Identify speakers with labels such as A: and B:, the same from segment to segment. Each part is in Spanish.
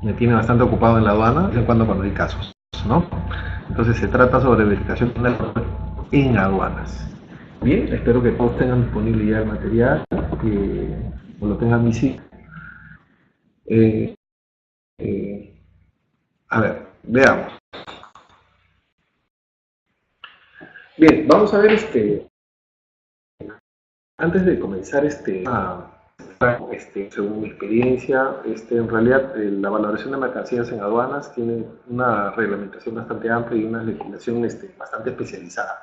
A: me tiene bastante ocupado en la aduana, de vez en cuando hay casos, ¿no? Entonces se trata sobre verificación en aduanas. Bien, espero que todos tengan disponible ya el material, o lo tengan visible. Eh, eh, a ver, veamos. Bien, vamos a ver antes de comenzar según mi experiencia, en realidad la valoración de mercancías en aduanas tiene una reglamentación bastante amplia y una legislación bastante especializada.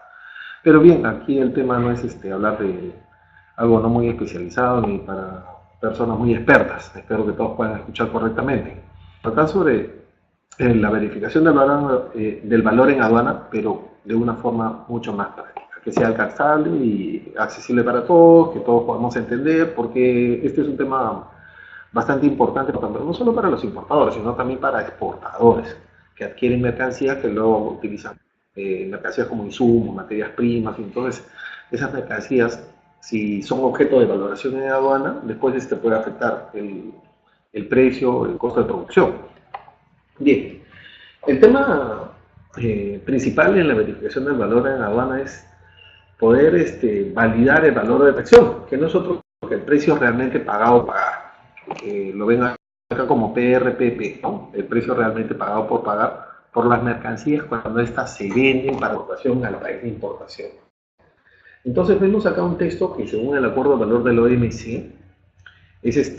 A: Pero bien, aquí el tema no es hablar de algo no muy especializado ni para personas muy expertas. Espero que todos puedan escuchar correctamente. Tratar sobre la verificación del valor en aduana, pero de una forma mucho más práctica, que sea alcanzable y accesible para todos, que todos podamos entender, porque este es un tema bastante importante, no solo para los importadores, sino también para exportadores, que adquieren mercancías que luego utilizan mercancías como insumos, materias primas, y entonces esas mercancías, si son objeto de valoración en aduana, después puede afectar el precio, el costo de producción. Bien, el tema principal en la verificación del valor en aduana es poder validar el valor de la acción, que no es otro que el precio realmente pagado o pagar. Lo ven acá como PRPP, ¿no? El precio realmente pagado por pagar por las mercancías cuando éstas se venden para exportación al país de importación. Entonces vemos acá un texto que según el acuerdo de valor del OMC es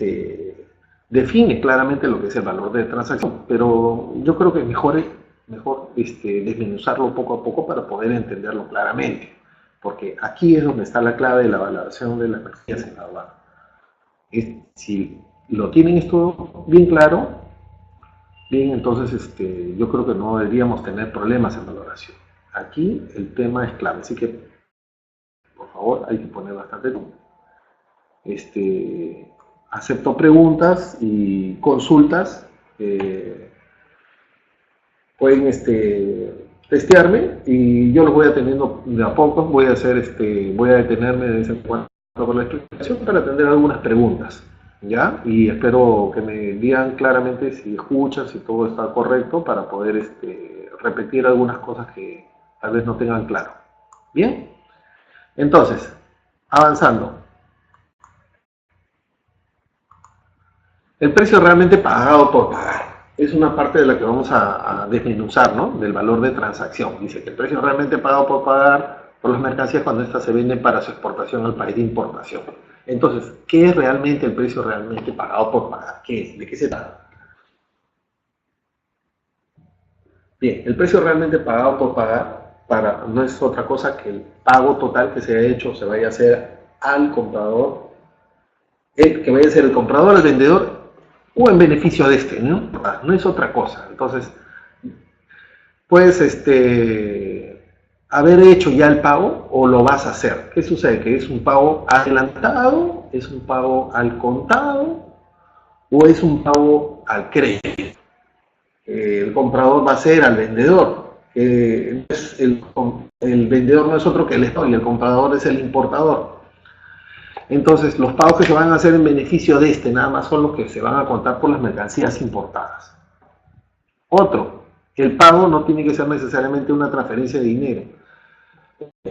A: define claramente lo que es el valor de transacción, pero yo creo que mejor desmenuzarlo poco a poco para poder entenderlo claramente, porque aquí es donde está la clave de la valoración de las mercancías en la aduana. Si lo tienen esto bien claro, bien, entonces yo creo que no deberíamos tener problemas en valoración. Aquí el tema es clave, así que por favor hay que poner bastante tiempo. Acepto preguntas y consultas. Pueden testearme y yo los voy atendiendo de a poco. Voy a detenerme de vez en cuando por la explicación para atender algunas preguntas, ¿ya? Y espero que me digan claramente si escuchan, si todo está correcto para poder repetir algunas cosas que tal vez no tengan claro. Bien, entonces, avanzando. El precio realmente pagado por pagar es una parte de la que vamos a desmenuzar, ¿no? Del valor de transacción. Dice que el precio realmente pagado por pagar por las mercancías cuando éstas se venden para su exportación al país de importación. Entonces, ¿qué es realmente el precio realmente pagado por pagar? ¿Qué es? ¿De qué se trata? Bien, el precio realmente pagado por pagar no es otra cosa que el pago total que se ha hecho o se vaya a hacer al comprador, que vaya a ser el comprador, el vendedor, o en beneficio de ¿no? No es otra cosa. Entonces, puedes haber hecho ya el pago o lo vas a hacer. ¿Qué sucede? Que es un pago adelantado, es un pago al contado o es un pago al crédito. El comprador va a ser al vendedor. El vendedor no es otro que el Estado y el comprador es el importador. Entonces, los pagos que se van a hacer en beneficio de nada más son los que se van a contar por las mercancías importadas. Otro, el pago no tiene que ser necesariamente una transferencia de dinero.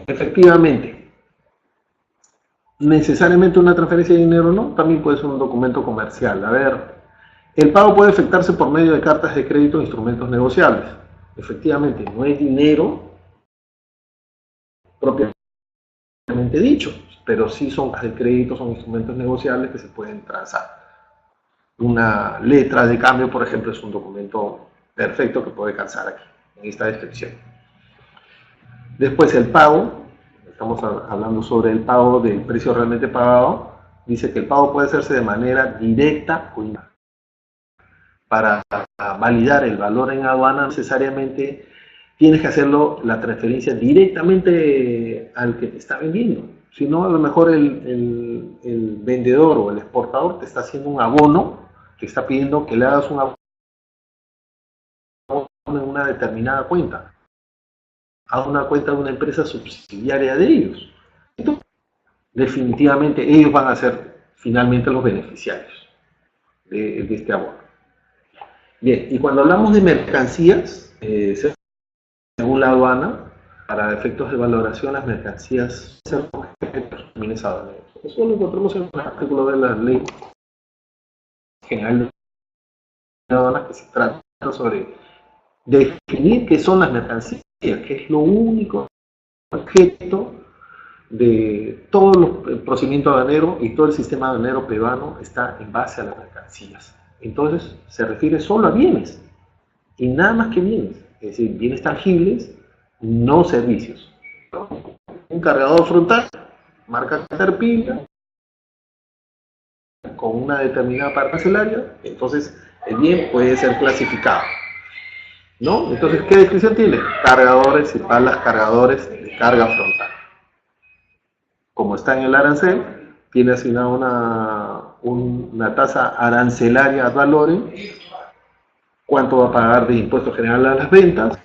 A: Efectivamente, necesariamente una transferencia de dinero no, también puede ser un documento comercial. A ver, el pago puede efectuarse por medio de cartas de crédito e instrumentos negociables. Efectivamente, no es dinero propiamente dicho, pero sí son cartas de crédito, son instrumentos negociables que se pueden transar. Una letra de cambio, por ejemplo, es un documento perfecto que puede calzar aquí, en esta descripción. Después el pago, estamos hablando sobre el pago del precio realmente pagado, dice que el pago puede hacerse de manera directa o indirecta. Para validar el valor en aduana necesariamente tienes que hacerlo la transferencia directamente al que te está vendiendo. Si no, a lo mejor el vendedor o el exportador te está haciendo un abono, te está pidiendo que le hagas un abono en una determinada cuenta, a una cuenta de una empresa subsidiaria de ellos. Entonces, definitivamente ellos van a ser finalmente los beneficiarios. de este abono. Bien, y cuando hablamos de mercancías, según la aduana, para efectos de valoración, las mercancías ser objetos comunes aduaneros. Eso lo encontramos en un artículo de la Ley General de Aduanas que se trata sobre definir qué son las mercancías, que es lo único objeto de todo el procedimiento aduanero, y todo el sistema aduanero peruano está en base a las mercancías. Entonces se refiere solo a bienes y nada más que bienes, es decir, bienes tangibles, no servicios. Un cargador frontal, marca Caterpillar, con una determinada parte parcelaria, entonces el bien puede ser clasificado, ¿no? Entonces, ¿qué descripción tiene? Cargadores y palas cargadores de carga frontal. Como está en el arancel, tiene asignada una tasa arancelaria ad valorem, cuánto va a pagar de impuesto general a las ventas,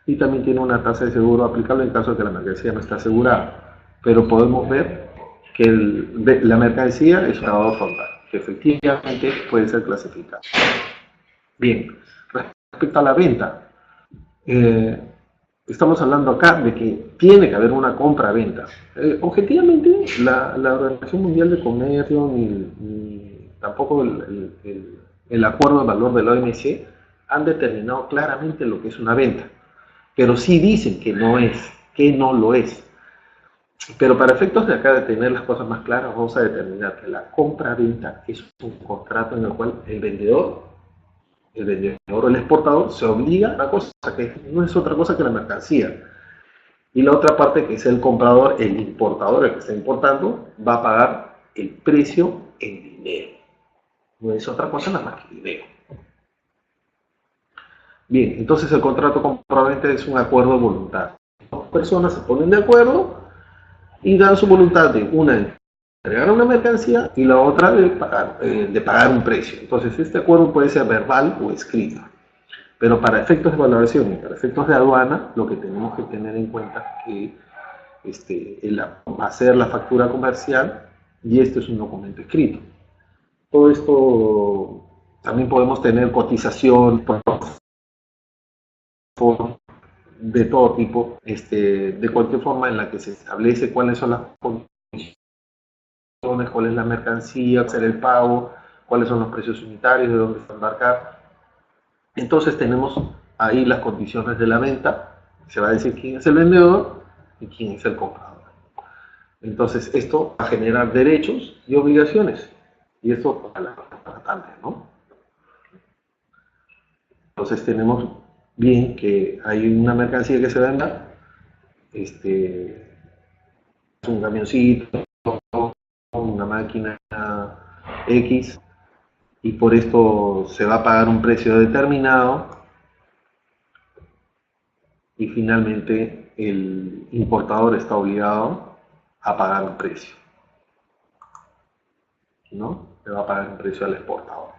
A: y también tiene una tasa de seguro aplicable en caso de que la mercancía no esté asegurada. Pero podemos ver que la mercancía es un cargador frontal, que efectivamente puede ser clasificado. Bien, respecto a la venta, estamos hablando acá de que tiene que haber una compra-venta. Objetivamente, la Organización Mundial de Comercio ni tampoco el Acuerdo de Valor de la OMC han determinado claramente lo que es una venta, pero sí dicen que no es, que no lo es. Pero para efectos de acá de tener las cosas más claras, vamos a determinar que la compra-venta es un contrato en el cual el vendedor o el exportador se obliga a una cosa que no es otra cosa que la mercancía. Y la otra parte, que es el comprador, el importador, el que está importando, va a pagar el precio en dinero. No es otra cosa nada más que dinero. Bien, entonces el contrato compra-venta es un acuerdo voluntario. Dos personas se ponen de acuerdo y dan su voluntad de una entregar una mercancía y la otra de pagar un precio. Entonces este acuerdo puede ser verbal o escrito. Pero para efectos de valoración y para efectos de aduana, lo que tenemos que tener en cuenta es que va a ser la factura comercial y este es un documento escrito. Todo esto también podemos tener cotización de todo tipo, de cualquier forma en la que se establece cuáles son las condiciones, cuál es la mercancía, hacer el pago, cuáles son los precios unitarios, de dónde se embarcar. Entonces tenemos ahí las condiciones de la venta, se va a decir quién es el vendedor y quién es el comprador. Entonces esto va a generar derechos y obligaciones, y esto para las contratantes, ¿no? Entonces tenemos bien que hay una mercancía que se venda, un camioncito, una máquina X, y por esto se va a pagar un precio determinado, y finalmente el importador está obligado a pagar un precio, ¿no? Le va a pagar un precio al exportador.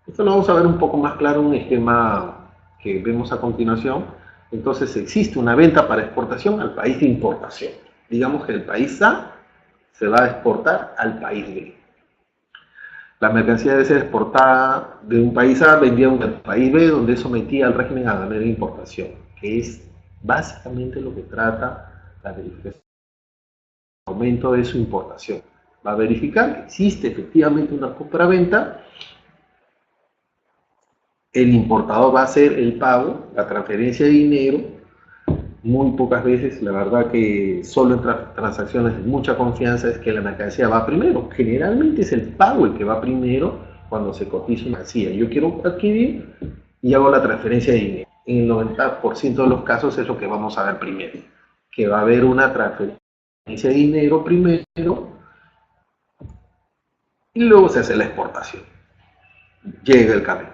A: Esto lo vamos a ver un poco más claro en un esquema que vemos a continuación. Entonces existe una venta para exportación al país de importación. Digamos que el país A se va a exportar al país B. La mercancía debe ser exportada de un país A, vendida a un país B, donde es sometida al régimen aduanero de importación, que es básicamente lo que trata la verificación, el aumento de su importación. Va a verificar que existe efectivamente una compra-venta, el importador va a hacer el pago, la transferencia de dinero, muy pocas veces, la verdad que solo en transacciones de mucha confianza es que la mercancía va primero. Generalmente es el pago el que va primero cuando se cotiza una mercancía. Yo quiero adquirir y hago la transferencia de dinero. En el 90% de los casos es lo que vamos a ver primero, que va a haber una transferencia de dinero primero y luego se hace la exportación. Llega el cambio.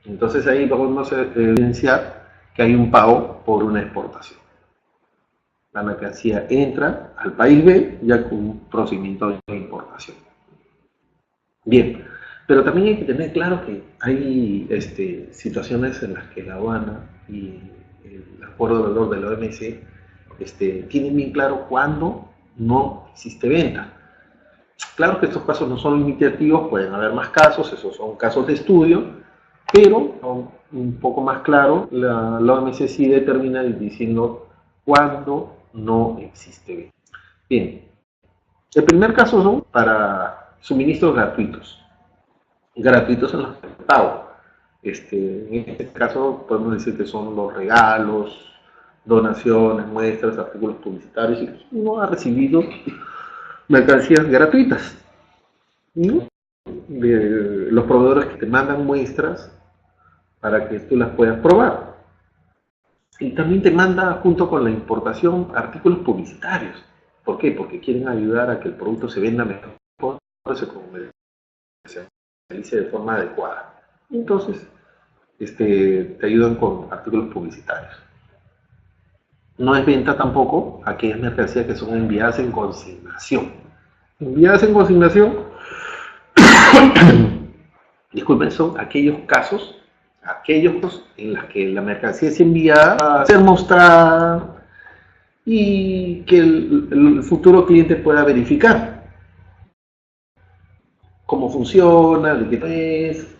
A: Entonces ahí podemos evidenciar que hay un pago por una exportación. La mercancía entra al país B ya con un procedimiento de importación. Bien, pero también hay que tener claro que hay situaciones en las que la aduana y el acuerdo de valor de la OMC tienen bien claro cuándo no existe venta. Claro que estos casos no son limitativos, pueden haber más casos, esos son casos de estudio, pero un poco más claro, la OMC sí determina diciendo cuándo no existe venta. Bien, el primer caso son para suministros gratuitos en los que pago. En este caso podemos decir que son los regalos, donaciones, muestras, artículos publicitarios, y uno ha recibido mercancías gratuitas, ¿no? De los proveedores que te mandan muestras para que tú las puedas probar. Y también te manda junto con la importación artículos publicitarios. ¿Por qué? Porque quieren ayudar a que el producto se venda mejor, se comercialice de forma adecuada. Entonces, te ayudan con artículos publicitarios. No es venta tampoco aquellas mercancías que son enviadas en consignación. Enviadas en consignación, disculpen, son aquellos casos en los que la mercancía es enviada a ser mostrada y que el futuro cliente pueda verificar cómo funciona, de qué es,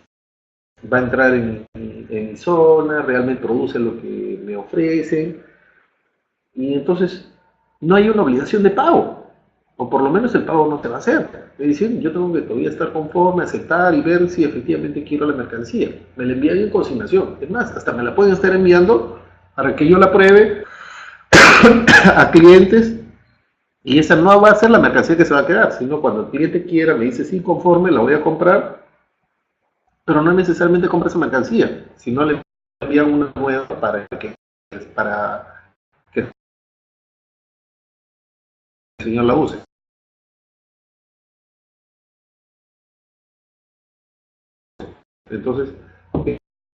A: va a entrar en mi zona, realmente produce lo que me ofrecen, y entonces no hay una obligación de pago, o por lo menos el pago no te va a hacer. Es decir, yo tengo que todavía estar conforme, aceptar y ver si efectivamente quiero la mercancía. Me la envían en consignación, es más, hasta me la pueden estar enviando para que yo la pruebe a clientes, y esa no va a ser la mercancía que se va a quedar, sino cuando el cliente quiera, me dice sí, conforme, la voy a comprar, pero no necesariamente compra esa mercancía, sino le envían una nueva para que el señor la use. Entonces,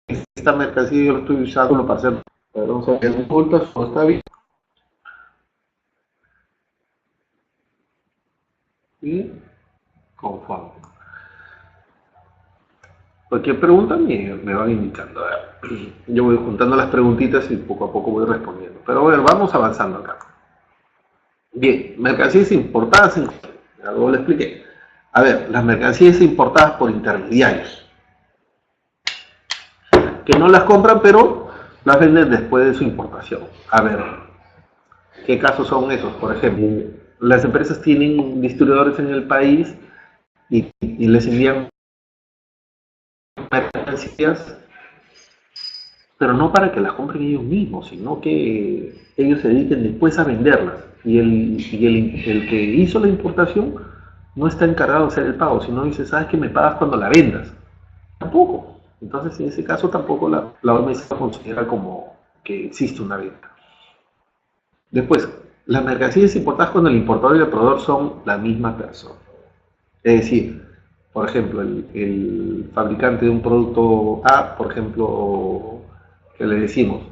A: esta mercancía yo la estoy usando para hacer, vamos a ver, multas, no está bien. Y conforme. Cualquier pregunta me van indicando. A ver, yo voy juntando las preguntitas y poco a poco voy respondiendo. Pero a ver, vamos avanzando acá. Bien, mercancías importadas, algo le expliqué. A ver, las mercancías importadas por intermediarios, que no las compran, pero las venden después de su importación. A ver, ¿qué casos son esos? Por ejemplo, las empresas tienen distribuidores en el país y les envían mercancías, pero no para que las compren ellos mismos, sino que ellos se dediquen después a venderlas. Y el que hizo la importación no está encargado de hacer el pago, sino dice, ¿sabes que me pagas cuando la vendas? Tampoco. Entonces, en ese caso, tampoco la OMS considera como que existe una venta. Después, las mercancías importadas cuando el importador y el proveedor son la misma persona. Es decir, por ejemplo, el fabricante de un producto A, por ejemplo, que le decimos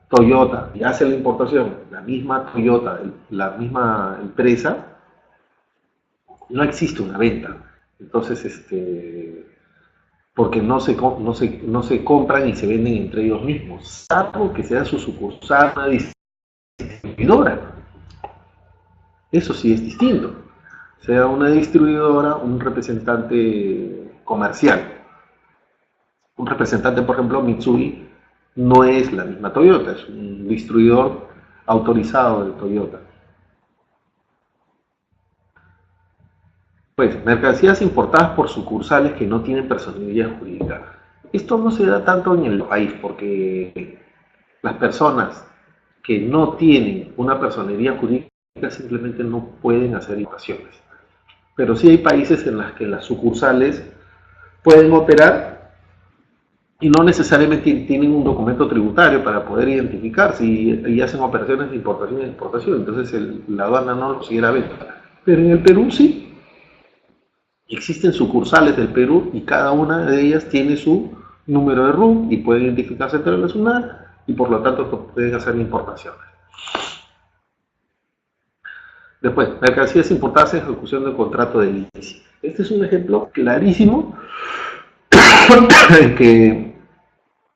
A: Toyota, y hace la importación, la misma Toyota, la misma empresa, no existe una venta. Entonces, porque no se compran y se venden entre ellos mismos, salvo que sea su sucursal, una distribuidora. Eso sí es distinto. Sea una distribuidora, un representante comercial. Un representante, por ejemplo, Mitsui, no es la misma Toyota, es un distribuidor autorizado de Toyota. Pues, mercancías importadas por sucursales que no tienen personalidad jurídica. Esto no se da tanto en el país porque las personas que no tienen una personalidad jurídica simplemente no pueden hacer importaciones. Pero sí hay países en los que las sucursales pueden operar y no necesariamente tienen un documento tributario para poder identificarse y hacen operaciones de importación y exportación. Entonces la aduana no lo considera venta. Pero en el Perú sí. Existen sucursales del Perú y cada una de ellas tiene su número de RUT y pueden identificarse entre la SUNAT y por lo tanto pueden hacer importaciones. Después, mercancías importadas en ejecución del contrato de leasing. Este es un ejemplo clarísimo en que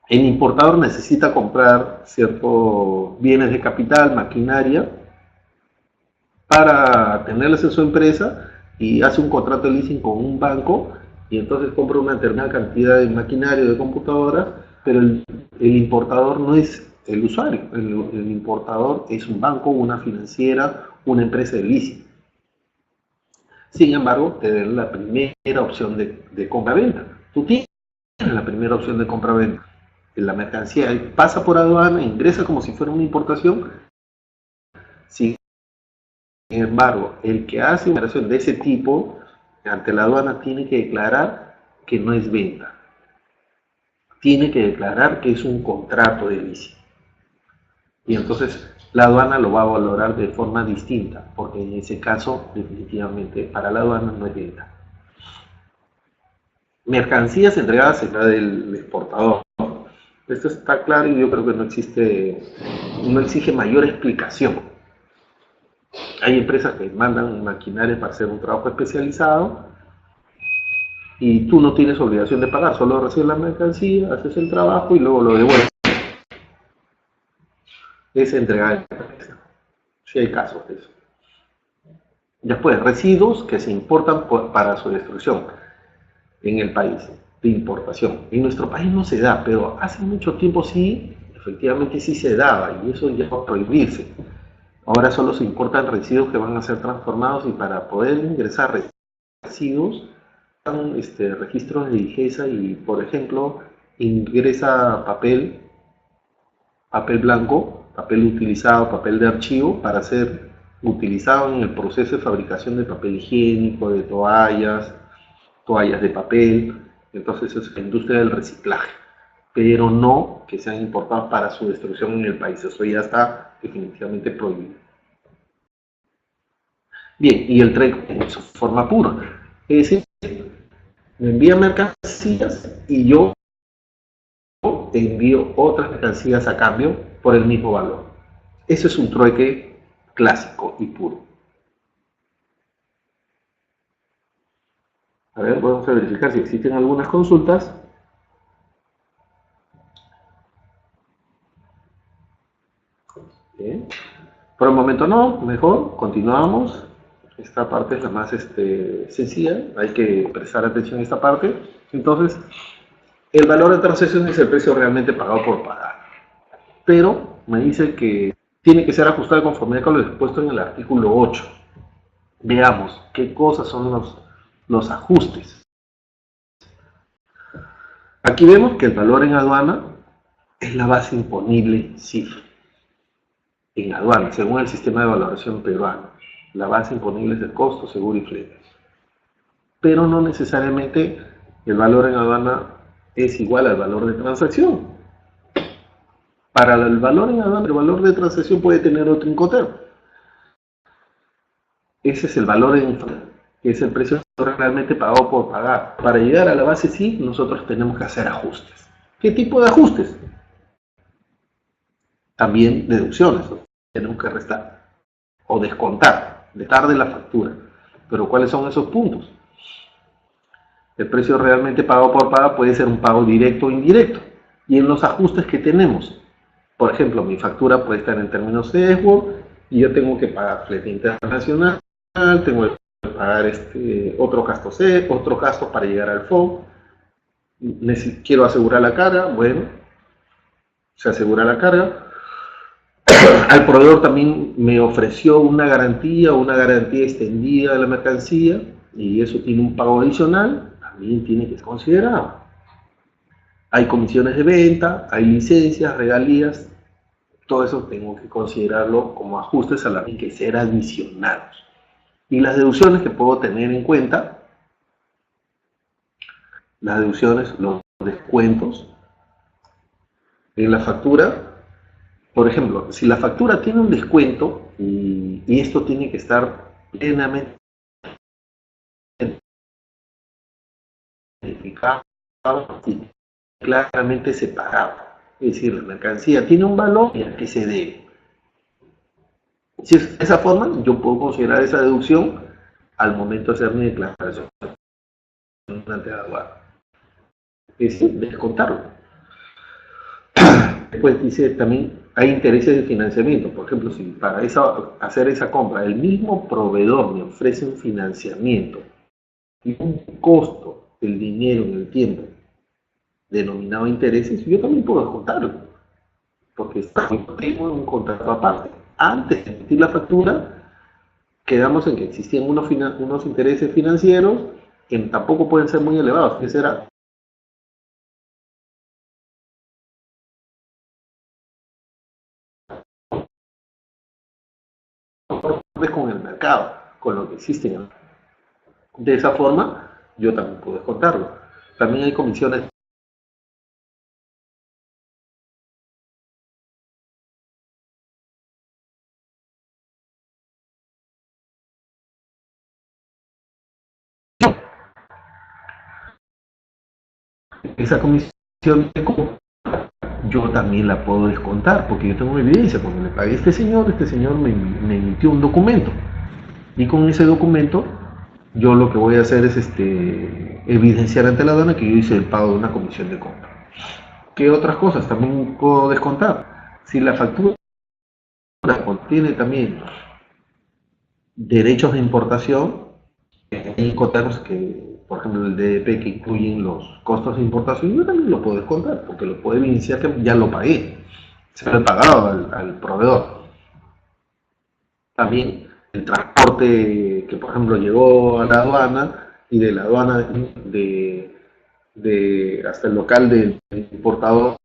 A: el importador necesita comprar ciertos bienes de capital, maquinaria, para tenerlas en su empresa y hace un contrato de leasing con un banco y entonces compra una determinada cantidad de maquinaria, de computadoras, pero el importador no es el usuario, el importador es un banco, una financiera, una empresa de leasing. Sin embargo, te dan la primera opción de compra-venta. Tú tienes la primera opción de compra-venta. La mercancía pasa por aduana, ingresa como si fuera una importación. Sin embargo, el que hace una operación de ese tipo ante la aduana tiene que declarar que no es venta. Tiene que declarar que es un contrato de leasing. Y entonces la aduana lo va a valorar de forma distinta, porque en ese caso, definitivamente, para la aduana no es venta. Mercancías entregadas en la del exportador. Esto está claro y yo creo que no exige mayor explicación. Hay empresas que mandan maquinaria para hacer un trabajo especializado y tú no tienes obligación de pagar, solo recibes la mercancía, haces el trabajo y luego lo devuelves. Es entregar la empresa. Sí hay casos de eso. Después, residuos que se importan para su destrucción en el país, de importación. En nuestro país no se da, pero hace mucho tiempo sí, efectivamente sí se daba y eso ya va a prohibirse. Ahora solo se importan residuos que van a ser transformados y para poder ingresar residuos, registros de Digesa y, por ejemplo, ingresa papel blanco, papel utilizado, papel de archivo para ser utilizado en el proceso de fabricación de papel higiénico, de toallas de papel. Entonces es la industria del reciclaje, pero no que sean importados para su destrucción en el país. Eso ya está definitivamente prohibido. Bien, y el trade en su forma pura. Es decir, me envía mercancías y yo te envío otras mercancías a cambio por el mismo valor. Eso es un trueque clásico y puro. A ver, vamos a verificar si existen algunas consultas. Bien. Por el momento no, mejor, continuamos. Esta parte es la más sencilla, hay que prestar atención a esta parte. Entonces, el valor de transacción es el precio realmente pagado por pagar. Pero me dice que tiene que ser ajustado de conformidad con lo expuesto en el artículo 8. Veamos qué cosas son los ajustes. Aquí vemos que el valor en aduana es la base imponible CIF. En aduana, según el sistema de valoración peruano, la base imponible es el costo, seguro y flete. Pero no necesariamente el valor en aduana es igual al valor de transacción. Para el valor en aduana, el valor de transacción puede tener otro incoterm. Ese es el valor en que es el precio realmente pagado por pagar. Para llegar a la base CIF, nosotros tenemos que hacer ajustes. ¿Qué tipo de ajustes? También deducciones. Tenemos que restar o descontar de la factura. Pero ¿cuáles son esos puntos? El precio realmente pagado por pagar puede ser un pago directo o indirecto. Y en los ajustes que tenemos, por ejemplo, mi factura puede estar en términos de Edgeworth y yo tengo que pagar flete internacional, tengo que pagar otro gasto para llegar al FOB, quiero asegurar la carga, bueno, se asegura la carga. Al proveedor también me ofreció una garantía extendida de la mercancía y eso tiene un pago adicional, también tiene que ser considerado. Hay comisiones de venta, hay licencias, regalías, todo eso tengo que considerarlo como ajustes a la que tienen que ser adicionados. Y las deducciones que puedo tener en cuenta, las deducciones, los descuentos en la factura. Por ejemplo, si la factura tiene un descuento y esto tiene que estar plenamente identificado y claramente separado. Es decir, la mercancía tiene un valor y al que se debe. Si es de esa forma, yo puedo considerar esa deducción al momento de hacer mi declaración ante la aduana. Es decir, descontarlo. Después dice también hay intereses de financiamiento. Por ejemplo, si para hacer esa compra el mismo proveedor me ofrece un financiamiento y un costo del dinero en el tiempo denominado intereses, yo también puedo descontarlo, porque tengo un contrato aparte. Antes de emitir la factura, quedamos en que existían unos intereses financieros que tampoco pueden ser muy elevados, que será con el mercado, con lo que existe en el mercado. De esa forma, yo también puedo descontarlo. También hay comisiones esa comisión de compra yo también la puedo descontar, porque yo tengo evidencia. Cuando le pagué a este señor me emitió un documento, y con ese documento yo lo que voy a hacer es evidenciar ante la aduana que yo hice el pago de una comisión de compra. ¿Qué otras cosas también puedo descontar? Si la factura contiene también derechos de importación, hay contratos que, por ejemplo, el DDP que incluyen los costos de importación, yo también lo puedo descontar, porque lo puedo evidenciar que ya lo pagué, se lo he pagado al proveedor. También el transporte que, por ejemplo, llegó a la aduana y de la aduana hasta el local del importador,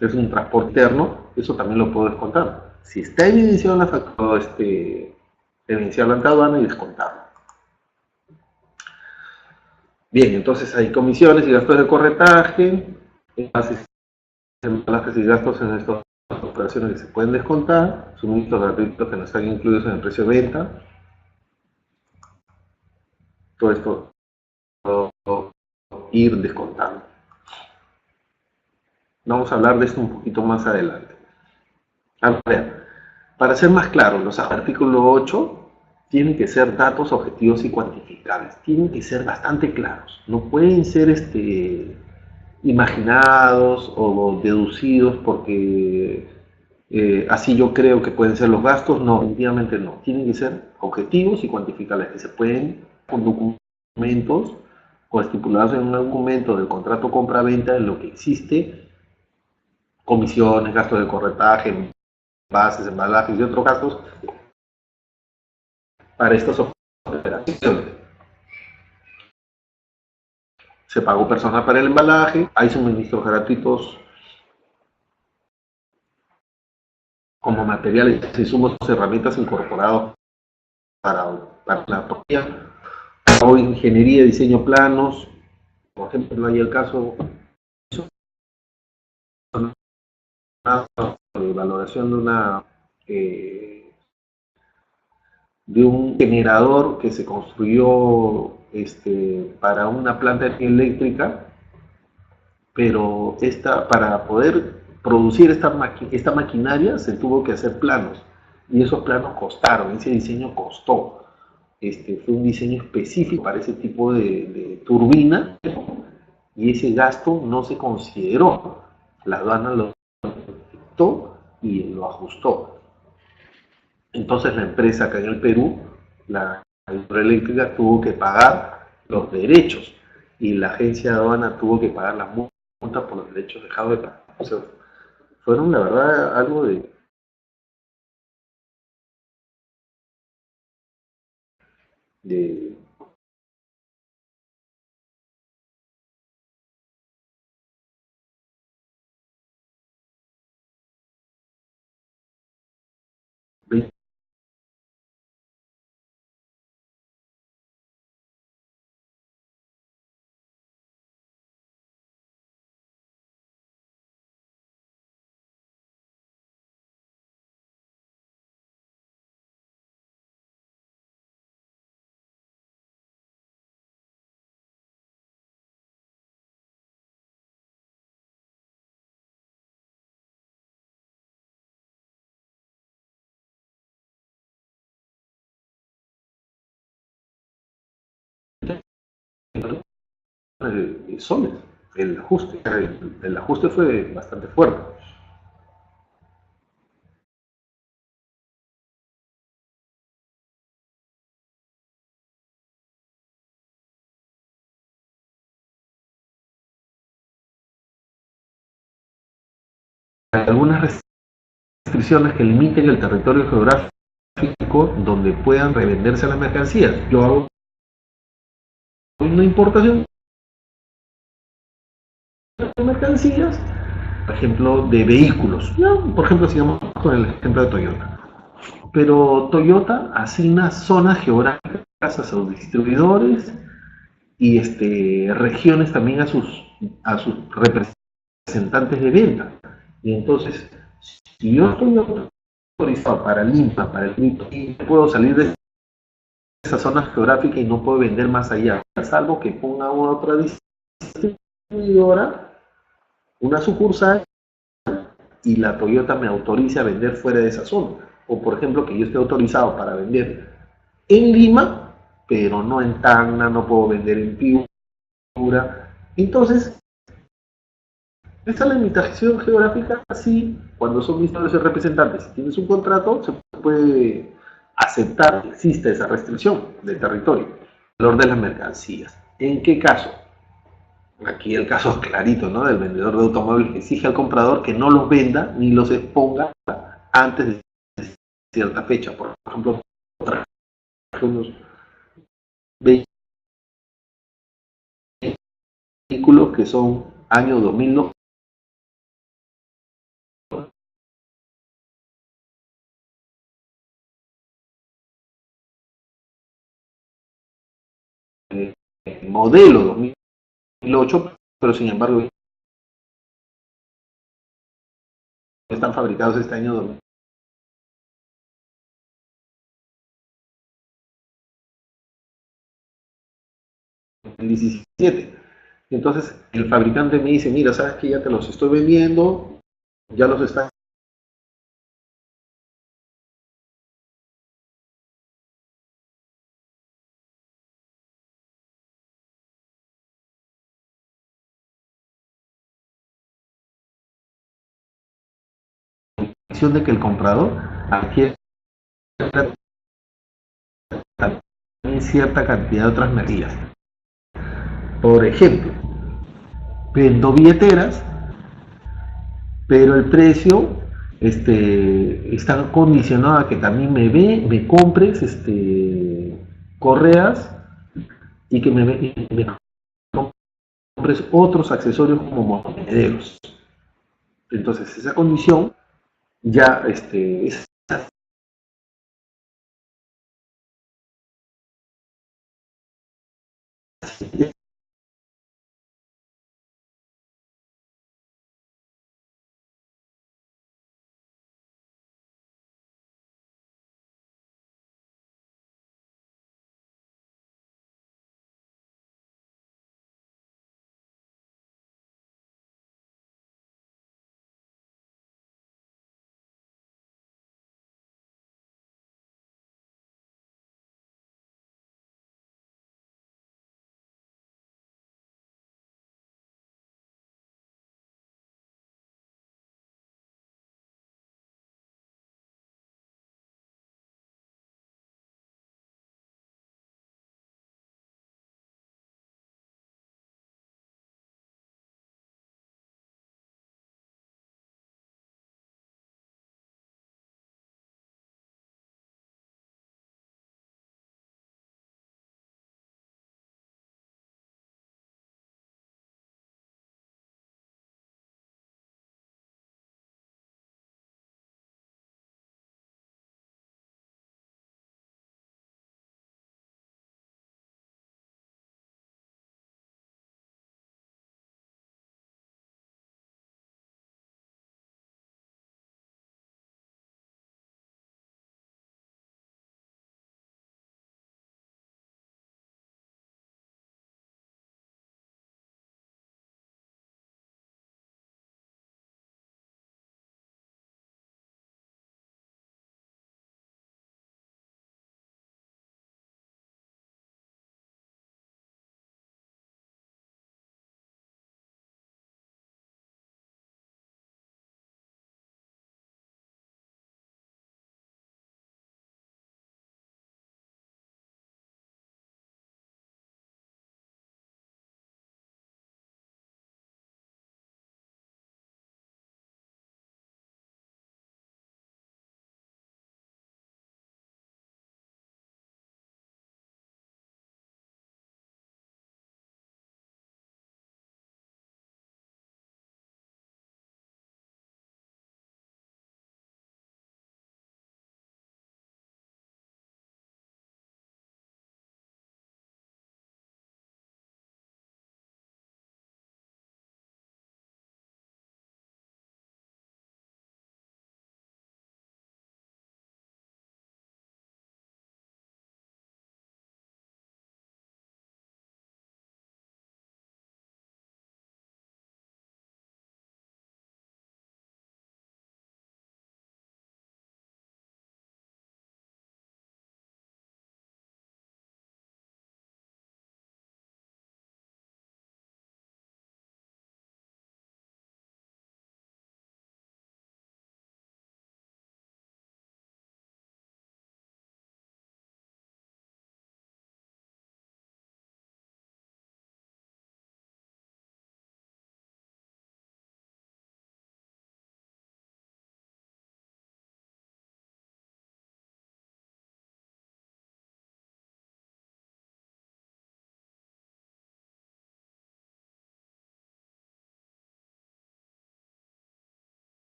A: es un transporte interno, eso también lo puedo descontar. Si está evidenciado en la factura, evidenciarlo ante aduana y descontarlo. Bien, entonces hay comisiones y gastos de corretaje, embalajes y gastos en estas operaciones que se pueden descontar, suministros gratuitos que no están incluidos en el precio de venta, todo esto ir descontando. Vamos a hablar de esto un poquito más adelante. A ver, para ser más claro, los artículos 8 tienen que ser datos objetivos y cuantificables, tienen que ser bastante claros, no pueden ser imaginados o deducidos porque así yo creo que pueden ser los gastos. No, definitivamente no, tienen que ser objetivos y cuantificables, que se pueden con documentos o estipulados en un documento del contrato compra-venta de lo que existe, comisiones, gastos de corretaje, bases, embalajes y otros gastos para estas operaciones. Se pagó personal para el embalaje, hay suministros gratuitos como materiales, insumos, herramientas incorporados para la propia, o ingeniería, diseño, planos. Por ejemplo, hay el caso de valoración eh, de un generador que se construyó para una planta eléctrica, pero para poder producir esta maquinaria se tuvo que hacer planos, y esos planos costaron, ese diseño costó. Fue un diseño específico para ese tipo de turbina, y ese gasto no se consideró. La aduana lo detectó y lo ajustó. Entonces la empresa acá en el Perú, la hidroeléctrica, tuvo que pagar los derechos, y la agencia de aduana tuvo que pagar la multa por los derechos dejados de pagar. O sea, fueron la verdad algo de, de soles. el ajuste fue bastante fuerte. Hay algunas restricciones que limiten el territorio geográfico donde puedan revenderse las mercancías. Yo hago una importación de mercancías, por ejemplo, de vehículos. ¿No? Por ejemplo, sigamos con el ejemplo de Toyota. Pero Toyota asigna zonas geográficas a sus distribuidores y regiones también a sus representantes de venta. Y entonces, si yo estoy autorizado para Lima, para el Quito, y puedo salir de esa zona geográfica y no puedo vender más allá, salvo que ponga una otra distribuidora, una sucursal, y la Toyota me autorice a vender fuera de esa zona. O por ejemplo, que yo esté autorizado para vender en Lima, pero no en Tacna, no puedo vender en Piura. Entonces, esta limitación geográfica, sí, cuando son ministros y representantes, si tienes un contrato, se puede aceptar que existe esa restricción del territorio, el valor de las mercancías. ¿En qué caso? Aquí el caso es clarito, ¿no? Del vendedor de automóviles que exige al comprador que no los venda ni los exponga antes de cierta fecha. Por ejemplo, unos vehículos que son año 2000, modelo 2008, pero sin embargo están fabricados este año 2017. Entonces el fabricante me dice, mira, sabes que ya te los estoy vendiendo, ya los están de que el comprador adquiere también cierta cantidad de otras medidas. Por ejemplo, vendo billeteras, pero el precio está condicionado a que también me compres correas y que me compres otros accesorios como monederos. Entonces, esa condición ya es